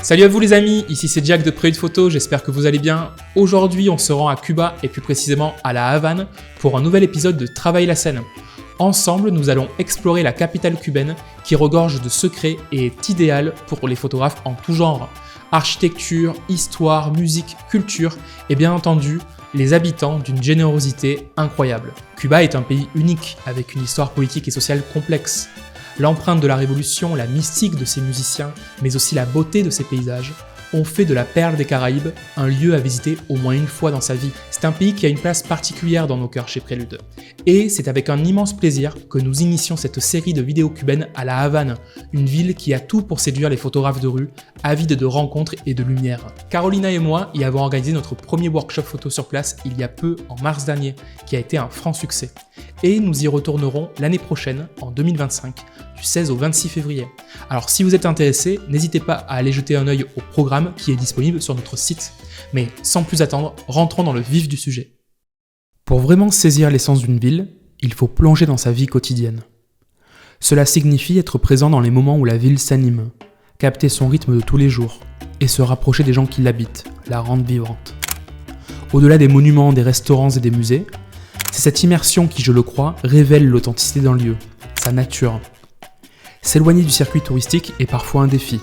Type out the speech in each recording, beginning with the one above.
Salut à vous les amis, ici c'est Jack de Prélude Photo, j'espère que vous allez bien. Aujourd'hui on se rend à Cuba et plus précisément à La Havane pour un nouvel épisode de Travail la scène. Ensemble nous allons explorer la capitale cubaine qui regorge de secrets et est idéale pour les photographes en tout genre. Architecture, histoire, musique, culture et bien entendu les habitants d'une générosité incroyable. Cuba est un pays unique avec une histoire politique et sociale complexe. L'empreinte de la Révolution, la mystique de ses musiciens, mais aussi la beauté de ses paysages, ont fait de la perle des Caraïbes un lieu à visiter au moins une fois dans sa vie. C'est un pays qui a une place particulière dans nos cœurs chez Prélude. Et c'est avec un immense plaisir que nous initions cette série de vidéos cubaines à La Havane, une ville qui a tout pour séduire les photographes de rue, avides de rencontres et de lumière. Carolina et moi y avons organisé notre premier workshop photo sur place il y a peu, en mars dernier, qui a été un franc succès. Et nous y retournerons l'année prochaine, en 2025, du 16 au 26 février. Alors si vous êtes intéressé, n'hésitez pas à aller jeter un œil au programme qui est disponible sur notre site. Mais sans plus attendre, rentrons dans le vif du sujet. Pour vraiment saisir l'essence d'une ville, il faut plonger dans sa vie quotidienne. Cela signifie être présent dans les moments où la ville s'anime, capter son rythme de tous les jours et se rapprocher des gens qui l'habitent, la rendre vivante. Au-delà des monuments, des restaurants et des musées, c'est cette immersion qui, je le crois, révèle l'authenticité d'un lieu, sa nature. S'éloigner du circuit touristique est parfois un défi,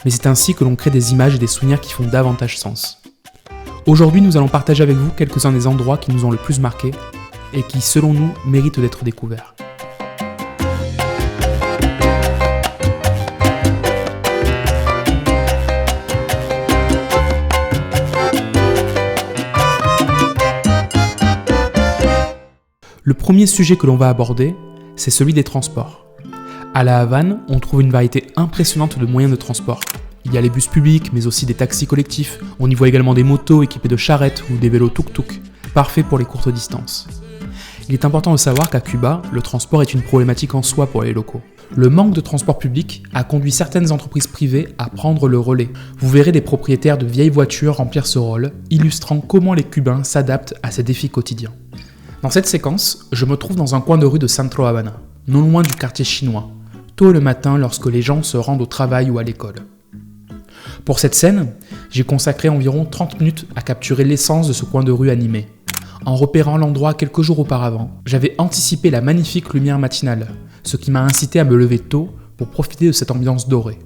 mais c'est ainsi que l'on crée des images et des souvenirs qui font davantage sens. Aujourd'hui, nous allons partager avec vous quelques-uns des endroits qui nous ont le plus marqués et qui, selon nous, méritent d'être découverts. Le premier sujet que l'on va aborder, c'est celui des transports. À La Havane, on trouve une variété impressionnante de moyens de transport. Il y a les bus publics, mais aussi des taxis collectifs. On y voit également des motos équipées de charrettes ou des vélos tuk-tuk, parfaits pour les courtes distances. Il est important de savoir qu'à Cuba, le transport est une problématique en soi pour les locaux. Le manque de transport public a conduit certaines entreprises privées à prendre le relais. Vous verrez des propriétaires de vieilles voitures remplir ce rôle, illustrant comment les Cubains s'adaptent à ces défis quotidiens. Dans cette séquence, je me trouve dans un coin de rue de Centro Habana, non loin du quartier chinois, tôt le matin lorsque les gens se rendent au travail ou à l'école. Pour cette scène, j'ai consacré environ 30 minutes à capturer l'essence de ce coin de rue animé. En repérant l'endroit quelques jours auparavant, j'avais anticipé la magnifique lumière matinale, ce qui m'a incité à me lever tôt pour profiter de cette ambiance dorée.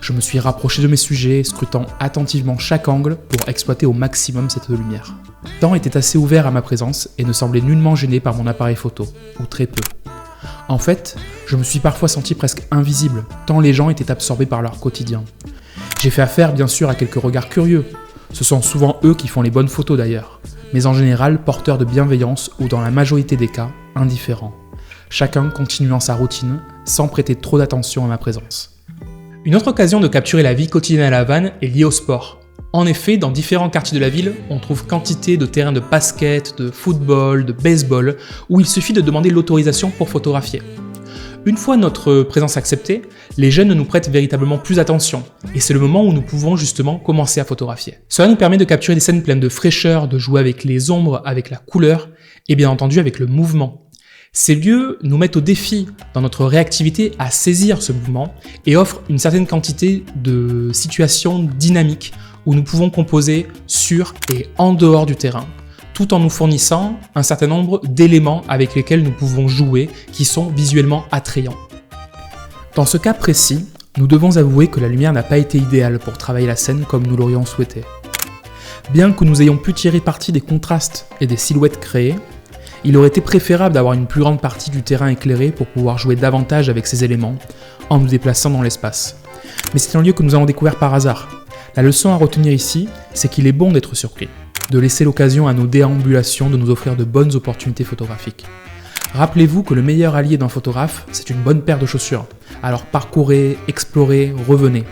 Je me suis rapproché de mes sujets, scrutant attentivement chaque angle pour exploiter au maximum cette lumière. Le temps était assez ouvert à ma présence et ne semblait nullement gêné par mon appareil photo, ou très peu. En fait, je me suis parfois senti presque invisible, tant les gens étaient absorbés par leur quotidien. J'ai fait affaire bien sûr à quelques regards curieux. Ce sont souvent eux qui font les bonnes photos d'ailleurs, mais en général porteurs de bienveillance ou dans la majorité des cas, indifférents. Chacun continuant sa routine, sans prêter trop d'attention à ma présence. Une autre occasion de capturer la vie quotidienne à La Havane est liée au sport. En effet, dans différents quartiers de la ville, on trouve quantité de terrains de basket, de football, de baseball, où il suffit de demander l'autorisation pour photographier. Une fois notre présence acceptée, les jeunes nous prêtent véritablement plus attention, et c'est le moment où nous pouvons justement commencer à photographier. Cela nous permet de capturer des scènes pleines de fraîcheur, de jouer avec les ombres, avec la couleur, et bien entendu avec le mouvement. Ces lieux nous mettent au défi dans notre réactivité à saisir ce mouvement et offrent une certaine quantité de situations dynamiques où nous pouvons composer sur et en dehors du terrain, tout en nous fournissant un certain nombre d'éléments avec lesquels nous pouvons jouer qui sont visuellement attrayants. Dans ce cas précis, nous devons avouer que la lumière n'a pas été idéale pour travailler la scène comme nous l'aurions souhaité. Bien que nous ayons pu tirer parti des contrastes et des silhouettes créées, il aurait été préférable d'avoir une plus grande partie du terrain éclairé pour pouvoir jouer davantage avec ces éléments en nous déplaçant dans l'espace. Mais c'est un lieu que nous avons découvert par hasard. La leçon à retenir ici, c'est qu'il est bon d'être surpris, de laisser l'occasion à nos déambulations de nous offrir de bonnes opportunités photographiques. Rappelez-vous que le meilleur allié d'un photographe, c'est une bonne paire de chaussures. Alors parcourez, explorez, revenez.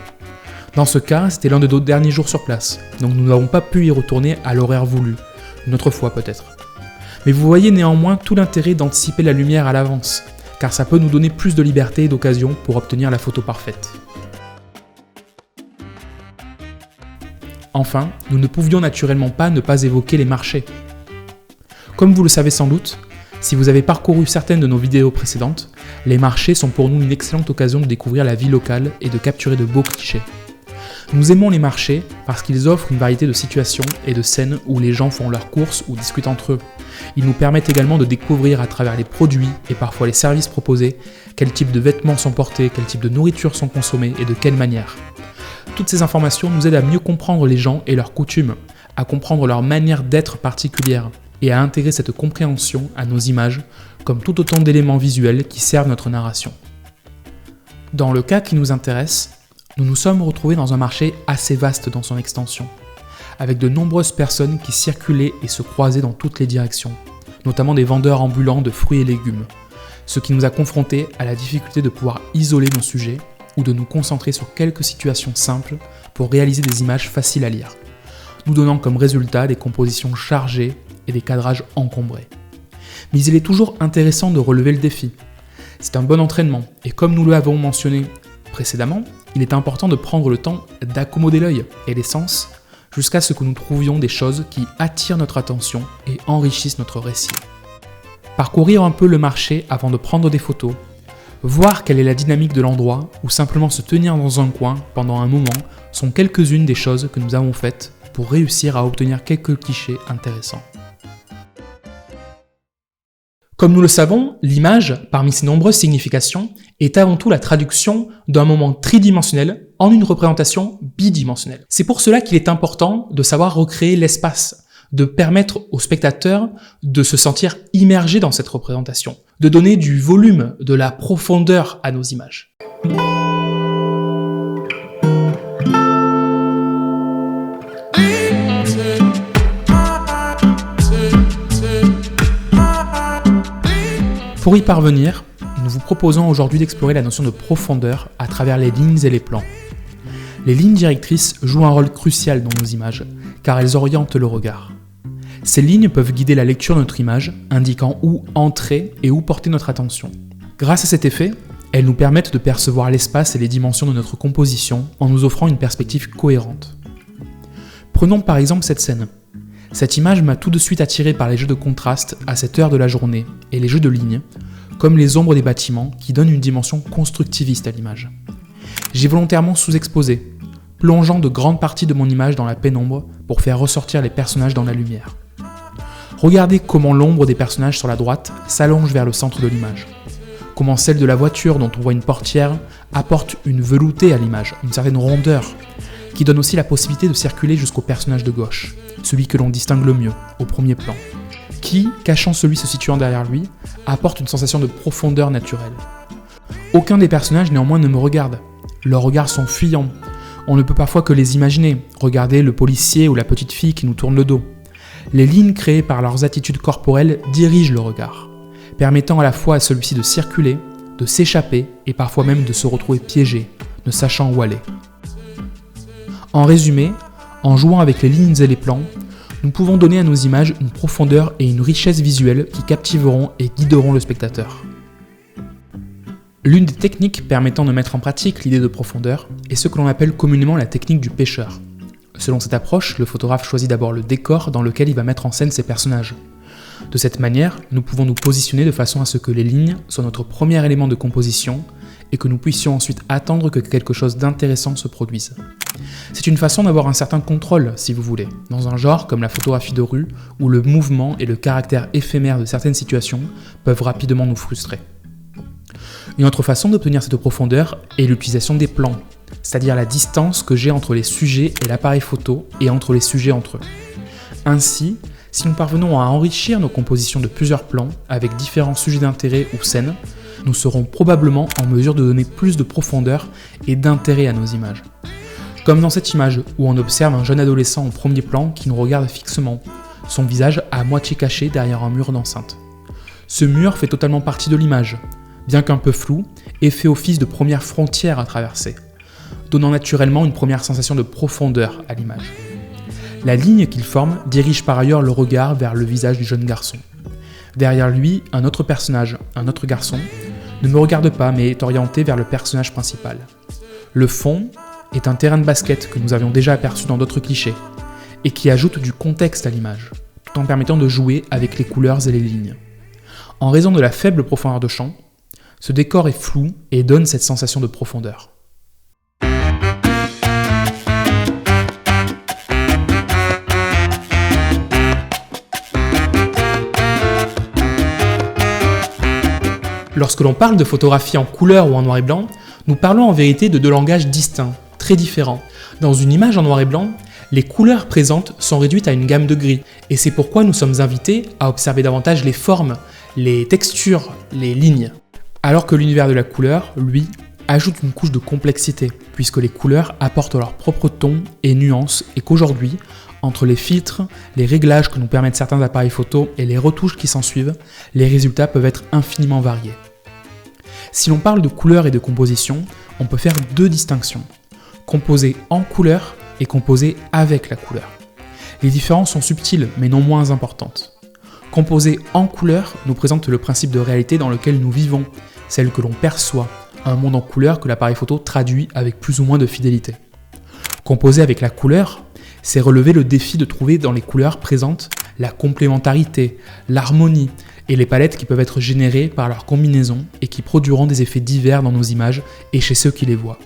Dans ce cas, c'était l'un de nos derniers jours sur place, donc nous n'avons pas pu y retourner à l'horaire voulu. Une autre fois peut-être. Mais vous voyez néanmoins tout l'intérêt d'anticiper la lumière à l'avance, car ça peut nous donner plus de liberté et d'occasion pour obtenir la photo parfaite. Enfin, nous ne pouvions naturellement pas ne pas évoquer les marchés. Comme vous le savez sans doute, si vous avez parcouru certaines de nos vidéos précédentes, les marchés sont pour nous une excellente occasion de découvrir la vie locale et de capturer de beaux clichés. Nous aimons les marchés parce qu'ils offrent une variété de situations et de scènes où les gens font leurs courses ou discutent entre eux. Ils nous permettent également de découvrir à travers les produits et parfois les services proposés quel type de vêtements sont portés, quel type de nourriture sont consommés et de quelle manière. Toutes ces informations nous aident à mieux comprendre les gens et leurs coutumes, à comprendre leur manière d'être particulière et à intégrer cette compréhension à nos images comme tout autant d'éléments visuels qui servent notre narration. Dans le cas qui nous intéresse, nous nous sommes retrouvés dans un marché assez vaste dans son extension, avec de nombreuses personnes qui circulaient et se croisaient dans toutes les directions, notamment des vendeurs ambulants de fruits et légumes, ce qui nous a confrontés à la difficulté de pouvoir isoler nos sujets ou de nous concentrer sur quelques situations simples pour réaliser des images faciles à lire, nous donnant comme résultat des compositions chargées et des cadrages encombrés. Mais il est toujours intéressant de relever le défi. C'est un bon entraînement, et comme nous l'avons mentionné précédemment, il est important de prendre le temps d'accommoder l'œil et les sens jusqu'à ce que nous trouvions des choses qui attirent notre attention et enrichissent notre récit. Parcourir un peu le marché avant de prendre des photos, voir quelle est la dynamique de l'endroit ou simplement se tenir dans un coin pendant un moment sont quelques-unes des choses que nous avons faites pour réussir à obtenir quelques clichés intéressants. Comme nous le savons, l'image, parmi ses nombreuses significations, est avant tout la traduction d'un moment tridimensionnel en une représentation bidimensionnelle. C'est pour cela qu'il est important de savoir recréer l'espace, de permettre au spectateur de se sentir immergé dans cette représentation, de donner du volume, de la profondeur à nos images. Pour y parvenir, nous vous proposons aujourd'hui d'explorer la notion de profondeur à travers les lignes et les plans. Les lignes directrices jouent un rôle crucial dans nos images, car elles orientent le regard. Ces lignes peuvent guider la lecture de notre image, indiquant où entrer et où porter notre attention. Grâce à cet effet, elles nous permettent de percevoir l'espace et les dimensions de notre composition en nous offrant une perspective cohérente. Prenons par exemple cette scène. Cette image m'a tout de suite attiré par les jeux de contraste à cette heure de la journée et les jeux de lignes, comme les ombres des bâtiments qui donnent une dimension constructiviste à l'image. J'ai volontairement sous-exposé, plongeant de grandes parties de mon image dans la pénombre pour faire ressortir les personnages dans la lumière. Regardez comment l'ombre des personnages sur la droite s'allonge vers le centre de l'image. Comment celle de la voiture dont on voit une portière apporte une velouté à l'image, une certaine rondeur, qui donne aussi la possibilité de circuler jusqu'au personnage de gauche, celui que l'on distingue le mieux, au premier plan, qui, cachant celui se situant derrière lui, apporte une sensation de profondeur naturelle. Aucun des personnages néanmoins ne me regarde. Leurs regards sont fuyants. On ne peut parfois que les imaginer. Regardez le policier ou la petite fille qui nous tourne le dos. Les lignes créées par leurs attitudes corporelles dirigent le regard, permettant à la fois à celui-ci de circuler, de s'échapper et parfois même de se retrouver piégé, ne sachant où aller. En résumé, en jouant avec les lignes et les plans, nous pouvons donner à nos images une profondeur et une richesse visuelle qui captiveront et guideront le spectateur. L'une des techniques permettant de mettre en pratique l'idée de profondeur est ce que l'on appelle communément la technique du pêcheur. Selon cette approche, le photographe choisit d'abord le décor dans lequel il va mettre en scène ses personnages. De cette manière, nous pouvons nous positionner de façon à ce que les lignes soient notre premier élément de composition et que nous puissions ensuite attendre que quelque chose d'intéressant se produise. C'est une façon d'avoir un certain contrôle, si vous voulez, dans un genre comme la photographie de rue, où le mouvement et le caractère éphémère de certaines situations peuvent rapidement nous frustrer. Une autre façon d'obtenir cette profondeur est l'utilisation des plans, c'est-à-dire la distance que j'ai entre les sujets et l'appareil photo et entre les sujets entre eux. Ainsi, si nous parvenons à enrichir nos compositions de plusieurs plans avec différents sujets d'intérêt ou scènes, nous serons probablement en mesure de donner plus de profondeur et d'intérêt à nos images. Comme dans cette image où on observe un jeune adolescent en premier plan qui nous regarde fixement, son visage à moitié caché derrière un mur d'enceinte. Ce mur fait totalement partie de l'image, bien qu'un peu flou, et fait office de première frontière à traverser, donnant naturellement une première sensation de profondeur à l'image. La ligne qu'il forme dirige par ailleurs le regard vers le visage du jeune garçon. Derrière lui, un autre personnage, un autre garçon, ne me regarde pas mais est orienté vers le personnage principal. Le fond est un terrain de basket que nous avions déjà aperçu dans d'autres clichés, et qui ajoute du contexte à l'image, tout en permettant de jouer avec les couleurs et les lignes. En raison de la faible profondeur de champ, ce décor est flou et donne cette sensation de profondeur. Lorsque l'on parle de photographie en couleur ou en noir et blanc, nous parlons en vérité de deux langages distincts, très différents. Dans une image en noir et blanc, les couleurs présentes sont réduites à une gamme de gris, et c'est pourquoi nous sommes invités à observer davantage les formes, les textures, les lignes. Alors que l'univers de la couleur, lui, ajoute une couche de complexité, puisque les couleurs apportent leurs propres tons et nuances, et qu'aujourd'hui, entre les filtres, les réglages que nous permettent certains appareils photo et les retouches qui s'ensuivent, les résultats peuvent être infiniment variés. Si l'on parle de couleur et de composition, on peut faire deux distinctions. Composer en couleur et composer avec la couleur. Les différences sont subtiles mais non moins importantes. Composer en couleur nous présente le principe de réalité dans lequel nous vivons, celle que l'on perçoit, un monde en couleur que l'appareil photo traduit avec plus ou moins de fidélité. Composer avec la couleur, c'est relever le défi de trouver dans les couleurs présentes la complémentarité, l'harmonie et les palettes qui peuvent être générées par leur combinaison et qui produiront des effets divers dans nos images et chez ceux qui les voient.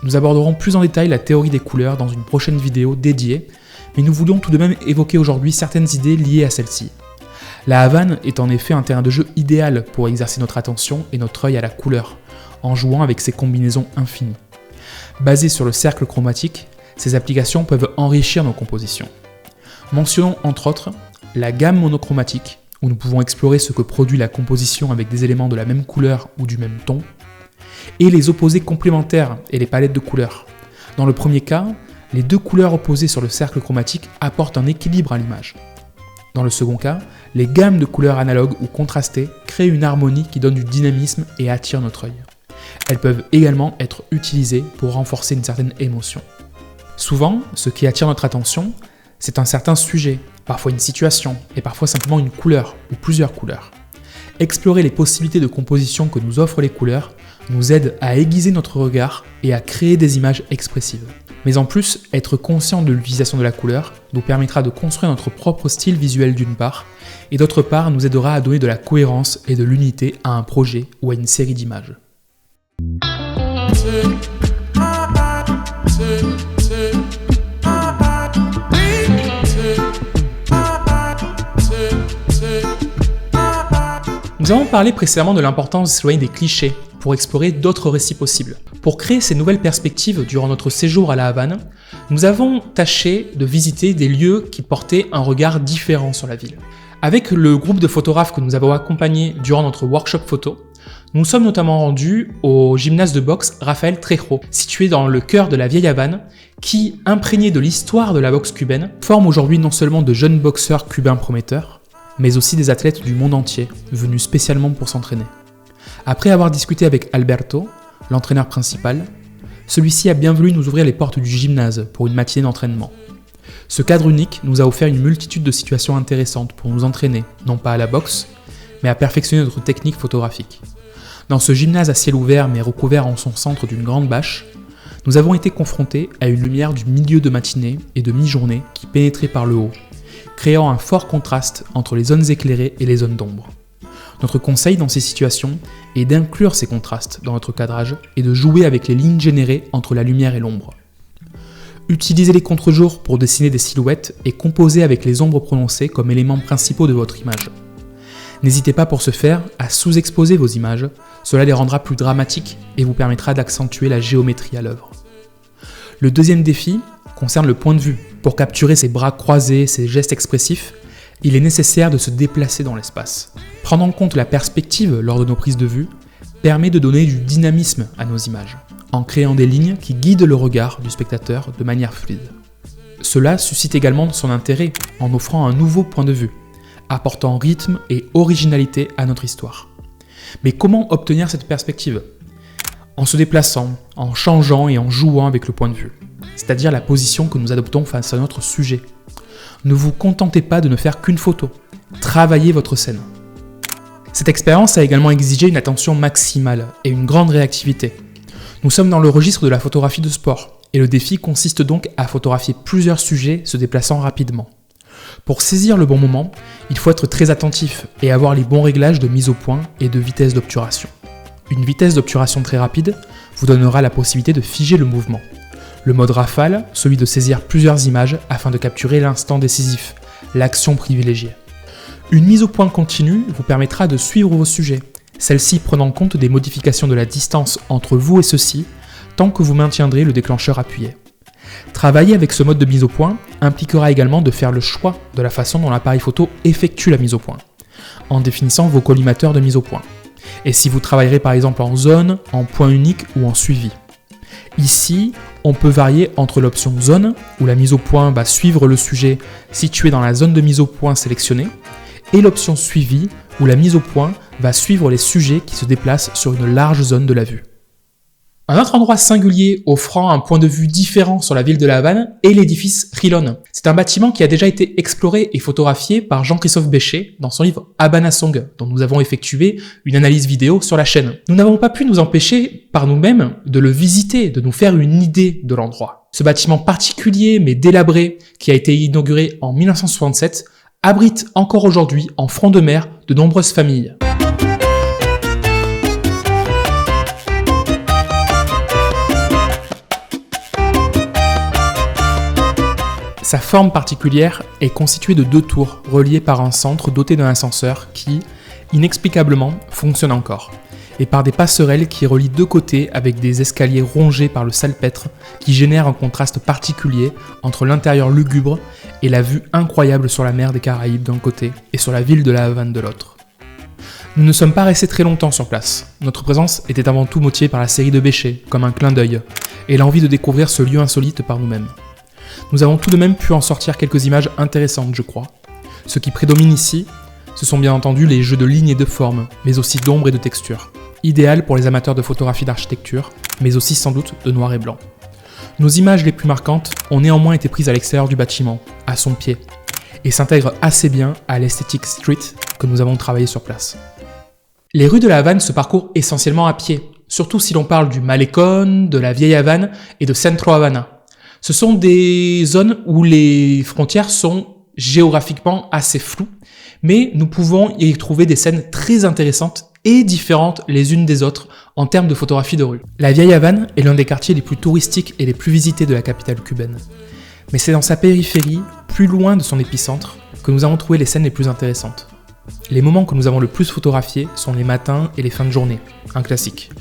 Nous aborderons plus en détail la théorie des couleurs dans une prochaine vidéo dédiée, mais nous voulions tout de même évoquer aujourd'hui certaines idées liées à celle-ci. La Havane est en effet un terrain de jeu idéal pour exercer notre attention et notre œil à la couleur, en jouant avec ses combinaisons infinies. Basées sur le cercle chromatique, ces applications peuvent enrichir nos compositions. Mentionnons entre autres la gamme monochromatique, où nous pouvons explorer ce que produit la composition avec des éléments de la même couleur ou du même ton, et les opposés complémentaires et les palettes de couleurs. Dans le premier cas, les deux couleurs opposées sur le cercle chromatique apportent un équilibre à l'image. Dans le second cas, les gammes de couleurs analogues ou contrastées créent une harmonie qui donne du dynamisme et attire notre œil. Elles peuvent également être utilisées pour renforcer une certaine émotion. Souvent, ce qui attire notre attention, c'est un certain sujet, parfois une situation, et parfois simplement une couleur ou plusieurs couleurs. Explorer les possibilités de composition que nous offrent les couleurs nous aide à aiguiser notre regard et à créer des images expressives. Mais en plus, être conscient de l'utilisation de la couleur nous permettra de construire notre propre style visuel d'une part, et d'autre part nous aidera à donner de la cohérence et de l'unité à un projet ou à une série d'images. Nous avons parlé précédemment de l'importance de s'éloigner des clichés pour explorer d'autres récits possibles. Pour créer ces nouvelles perspectives durant notre séjour à la Havane, nous avons tâché de visiter des lieux qui portaient un regard différent sur la ville. Avec le groupe de photographes que nous avons accompagnés durant notre workshop photo, nous sommes notamment rendus au gymnase de boxe Rafael Trejo, situé dans le cœur de la vieille Havane, qui, imprégné de l'histoire de la boxe cubaine, forme aujourd'hui non seulement de jeunes boxeurs cubains prometteurs, mais aussi des athlètes du monde entier, venus spécialement pour s'entraîner. Après avoir discuté avec Alberto, l'entraîneur principal, celui-ci a bien voulu nous ouvrir les portes du gymnase pour une matinée d'entraînement. Ce cadre unique nous a offert une multitude de situations intéressantes pour nous entraîner, non pas à la boxe, mais à perfectionner notre technique photographique. Dans ce gymnase à ciel ouvert mais recouvert en son centre d'une grande bâche, nous avons été confrontés à une lumière du milieu de matinée et de mi-journée qui pénétrait par le haut, créant un fort contraste entre les zones éclairées et les zones d'ombre. Notre conseil dans ces situations est d'inclure ces contrastes dans notre cadrage et de jouer avec les lignes générées entre la lumière et l'ombre. Utilisez les contre-jours pour dessiner des silhouettes et composer avec les ombres prononcées comme éléments principaux de votre image. N'hésitez pas pour ce faire à sous-exposer vos images, cela les rendra plus dramatiques et vous permettra d'accentuer la géométrie à l'œuvre. Le deuxième défi concerne le point de vue. Pour capturer ces bras croisés, ces gestes expressifs, il est nécessaire de se déplacer dans l'espace. Prendre en compte la perspective lors de nos prises de vue permet de donner du dynamisme à nos images, en créant des lignes qui guident le regard du spectateur de manière fluide. Cela suscite également son intérêt en offrant un nouveau point de vue, apportant rythme et originalité à notre histoire. Mais comment obtenir cette perspective ? En se déplaçant, en changeant et en jouant avec le point de vue, c'est-à-dire la position que nous adoptons face à notre sujet. Ne vous contentez pas de ne faire qu'une photo, travaillez votre scène. Cette expérience a également exigé une attention maximale et une grande réactivité. Nous sommes dans le registre de la photographie de sport, et le défi consiste donc à photographier plusieurs sujets se déplaçant rapidement. Pour saisir le bon moment, il faut être très attentif et avoir les bons réglages de mise au point et de vitesse d'obturation. Une vitesse d'obturation très rapide vous donnera la possibilité de figer le mouvement. Le mode rafale, celui de saisir plusieurs images afin de capturer l'instant décisif, l'action privilégiée. Une mise au point continue vous permettra de suivre vos sujets, celle-ci prenant compte des modifications de la distance entre vous et ceux-ci, tant que vous maintiendrez le déclencheur appuyé. Travailler avec ce mode de mise au point impliquera également de faire le choix de la façon dont l'appareil photo effectue la mise au point, en définissant vos collimateurs de mise au point. Et si vous travaillerez par exemple en zone, en point unique ou en suivi. Ici, on peut varier entre l'option zone, où la mise au point va suivre le sujet situé dans la zone de mise au point sélectionnée, et l'option suivi, où la mise au point va suivre les sujets qui se déplacent sur une large zone de la vue. Un autre endroit singulier offrant un point de vue différent sur la ville de La Havane est l'édifice Rilón. C'est un bâtiment qui a déjà été exploré et photographié par Jean-Christophe Béchet dans son livre Habana Song, dont nous avons effectué une analyse vidéo sur la chaîne. Nous n'avons pas pu nous empêcher par nous-mêmes de le visiter, de nous faire une idée de l'endroit. Ce bâtiment particulier mais délabré, qui a été inauguré en 1967, abrite encore aujourd'hui en front de mer de nombreuses familles. Sa forme particulière est constituée de 2 tours reliées par un centre doté d'un ascenseur qui, inexplicablement, fonctionne encore, et par des passerelles qui relient 2 côtés avec des escaliers rongés par le salpêtre qui génèrent un contraste particulier entre l'intérieur lugubre et la vue incroyable sur la mer des Caraïbes d'un côté et sur la ville de La Havane de l'autre. Nous ne sommes pas restés très longtemps sur place. Notre présence était avant tout motivée par la série de Béchet, comme un clin d'œil, et l'envie de découvrir ce lieu insolite par nous-mêmes. Nous avons tout de même pu en sortir quelques images intéressantes, je crois. Ce qui prédomine ici, ce sont bien entendu les jeux de lignes et de formes, mais aussi d'ombre et de texture. Idéal pour les amateurs de photographie d'architecture, mais aussi sans doute de noir et blanc. Nos images les plus marquantes ont néanmoins été prises à l'extérieur du bâtiment, à son pied, et s'intègrent assez bien à l'esthétique street que nous avons travaillé sur place. Les rues de La Havane se parcourent essentiellement à pied, surtout si l'on parle du Malecón, de la Vieille Havane et de Centro Havana. Ce sont des zones où les frontières sont géographiquement assez floues, mais nous pouvons y trouver des scènes très intéressantes et différentes les unes des autres en termes de photographie de rue. La Vieille Havane est l'un des quartiers les plus touristiques et les plus visités de la capitale cubaine. Mais c'est dans sa périphérie, plus loin de son épicentre, que nous avons trouvé les scènes les plus intéressantes. Les moments que nous avons le plus photographiés sont les matins et les fins de journée, un classique.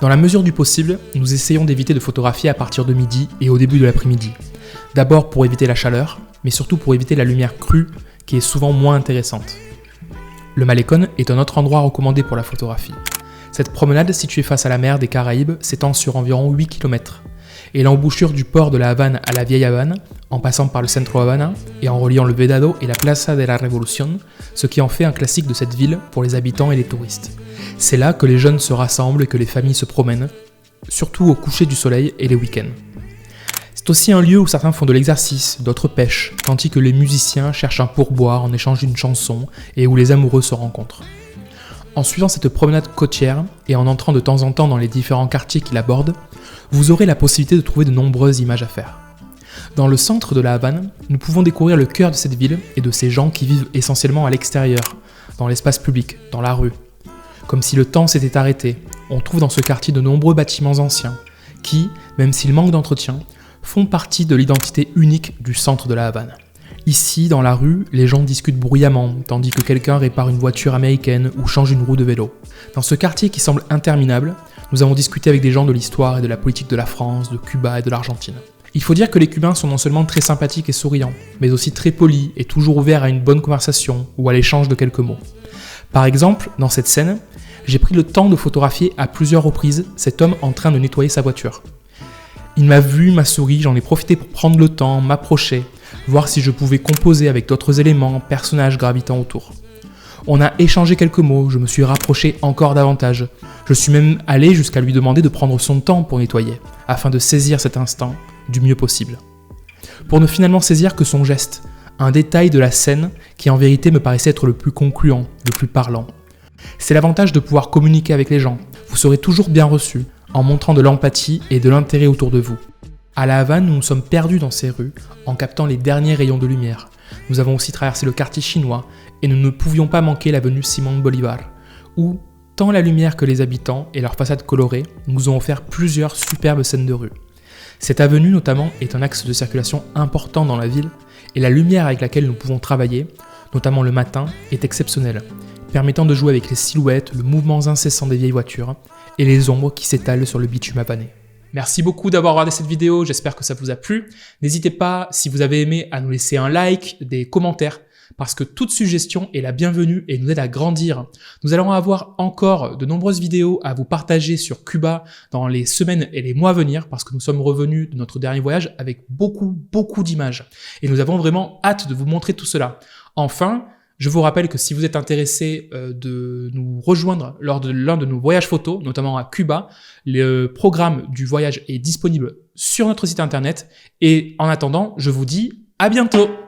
Dans la mesure du possible, nous essayons d'éviter de photographier à partir de midi et au début de l'après-midi. D'abord pour éviter la chaleur, mais surtout pour éviter la lumière crue, qui est souvent moins intéressante. Le Malecón est un autre endroit recommandé pour la photographie. Cette promenade située face à la mer des Caraïbes s'étend sur environ 8 km, et l'embouchure du port de La Havane à la Vieille Havane, en passant par le Centro Havana et en reliant le Vedado et la Plaza de la Revolución, ce qui en fait un classique de cette ville pour les habitants et les touristes. C'est là que les jeunes se rassemblent et que les familles se promènent, surtout au coucher du soleil et les week-ends. C'est aussi un lieu où certains font de l'exercice, d'autres pêchent, tandis que les musiciens cherchent un pourboire en échange d'une chanson et où les amoureux se rencontrent. En suivant cette promenade côtière et en entrant de temps en temps dans les différents quartiers qui l'abordent, vous aurez la possibilité de trouver de nombreuses images à faire. Dans le centre de La Havane, nous pouvons découvrir le cœur de cette ville et de ces gens qui vivent essentiellement à l'extérieur, dans l'espace public, dans la rue. Comme si le temps s'était arrêté, on trouve dans ce quartier de nombreux bâtiments anciens qui, même s'ils manquent d'entretien, font partie de l'identité unique du centre de La Havane. Ici, dans la rue, les gens discutent bruyamment, tandis que quelqu'un répare une voiture américaine ou change une roue de vélo. Dans ce quartier qui semble interminable, nous avons discuté avec des gens de l'histoire et de la politique de la France, de Cuba et de l'Argentine. Il faut dire que les Cubains sont non seulement très sympathiques et souriants, mais aussi très polis et toujours ouverts à une bonne conversation ou à l'échange de quelques mots. Par exemple, dans cette scène, j'ai pris le temps de photographier à plusieurs reprises cet homme en train de nettoyer sa voiture. Il m'a vu, m'a souri, j'en ai profité pour prendre le temps, m'approcher, voir si je pouvais composer avec d'autres éléments, personnages gravitant autour. On a échangé quelques mots, je me suis rapproché encore davantage. Je suis même allé jusqu'à lui demander de prendre son temps pour nettoyer, afin de saisir cet instant du mieux possible. Pour ne finalement saisir que son geste, un détail de la scène qui en vérité me paraissait être le plus concluant, le plus parlant. C'est l'avantage de pouvoir communiquer avec les gens, vous serez toujours bien reçus, en montrant de l'empathie et de l'intérêt autour de vous. À La Havane, nous nous sommes perdus dans ces rues, en captant les derniers rayons de lumière. Nous avons aussi traversé le quartier chinois, et nous ne pouvions pas manquer l'avenue Simón Bolívar, où, tant la lumière que les habitants et leurs façades colorées nous ont offert plusieurs superbes scènes de rue. Cette avenue notamment est un axe de circulation important dans la ville, et la lumière avec laquelle nous pouvons travailler, notamment le matin, est exceptionnelle, permettant de jouer avec les silhouettes, le mouvement incessant des vieilles voitures et les ombres qui s'étalent sur le bitume avané. Merci beaucoup d'avoir regardé cette vidéo, j'espère que ça vous a plu. N'hésitez pas, si vous avez aimé, à nous laisser un like, des commentaires, parce que toute suggestion est la bienvenue et nous aide à grandir. Nous allons avoir encore de nombreuses vidéos à vous partager sur Cuba dans les semaines et les mois à venir, parce que nous sommes revenus de notre dernier voyage avec beaucoup d'images. Et nous avons vraiment hâte de vous montrer tout cela. Enfin, je vous rappelle que si vous êtes intéressé de nous rejoindre lors de l'un de nos voyages photos, notamment à Cuba, le programme du voyage est disponible sur notre site internet. Et en attendant, je vous dis à bientôt!